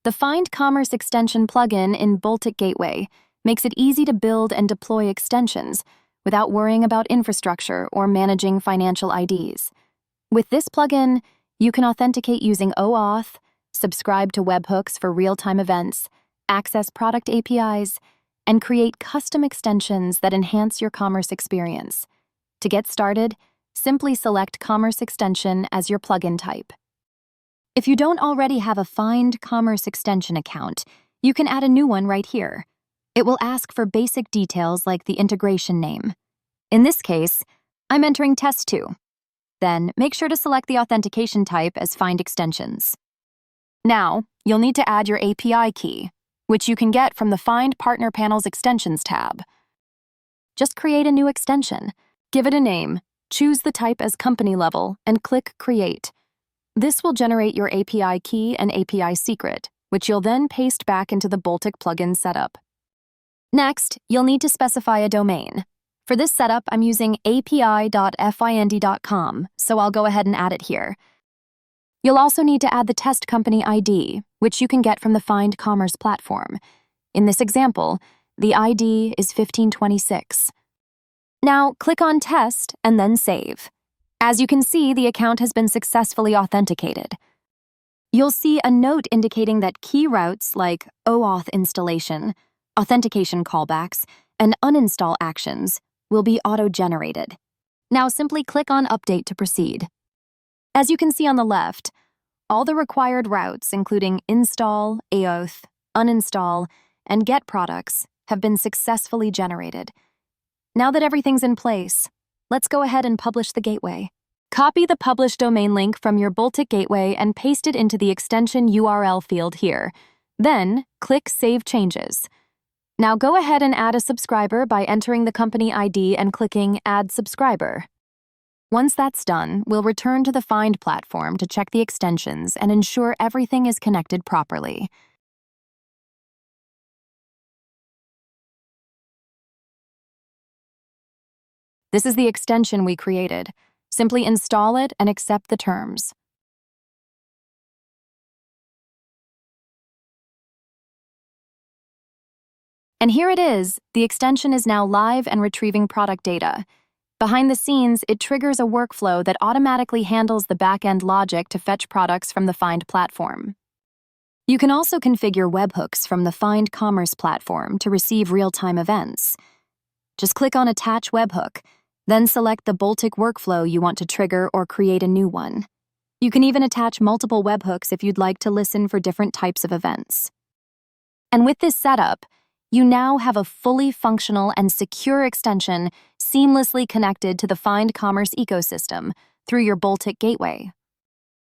The Fynd Commerce Extension Plugin in Boltic Gateway makes it easy to build and deploy extensions without worrying about infrastructure or managing financial IDs. With this plugin, you can authenticate using OAuth, subscribe to webhooks for real-time events, access product APIs, and create custom extensions that enhance your commerce experience. To get started, simply select Commerce Extension as your plugin type. If you don't already have a Fynd Commerce Extension account, you can add a new one right here. It will ask for basic details like the integration name. In this case, I'm entering Test2. Then, make sure to select the authentication type as Fynd Extensions. Now, you'll need to add your API key, which you can get from the Fynd Partner Panel's Extensions tab. Just create a new extension, give it a name, choose the type as company level, and click Create. This will generate your API key and API secret, which you'll then paste back into the Boltic plugin setup. Next, you'll need to specify a domain. For this setup, I'm using api.fynd.com, so I'll go ahead and add it here. You'll also need to add the test company ID, which you can get from the Fynd Commerce platform. In this example, the ID is 1526. Now, click on Test and then Save. As you can see, the account has been successfully authenticated. You'll see a note indicating that key routes like OAuth installation, authentication callbacks, and uninstall actions will be auto-generated. Now simply click on Update to proceed. As you can see on the left, all the required routes, including install, AOth, uninstall, and get products, have been successfully generated. Now that everything's in place, let's go ahead and publish the gateway. Copy the published domain link from your Boltic Gateway and paste it into the extension URL field here. Then, click Save Changes. Now go ahead and add a subscriber by entering the company ID and clicking Add Subscriber. Once that's done, we'll return to the Fynd platform to check the extensions and ensure everything is connected properly. This is the extension we created. Simply install it and accept the terms. And here it is. The extension is now live and retrieving product data. Behind the scenes, it triggers a workflow that automatically handles the back-end logic to fetch products from the Fynd platform. You can also configure webhooks from the Fynd Commerce platform to receive real-time events. Just click on Attach Webhook, then select the Boltic workflow you want to trigger or create a new one. You can even attach multiple webhooks if you'd like to listen for different types of events. And with this setup, you now have a fully functional and secure extension seamlessly connected to the Fynd Commerce ecosystem through your Boltic Gateway.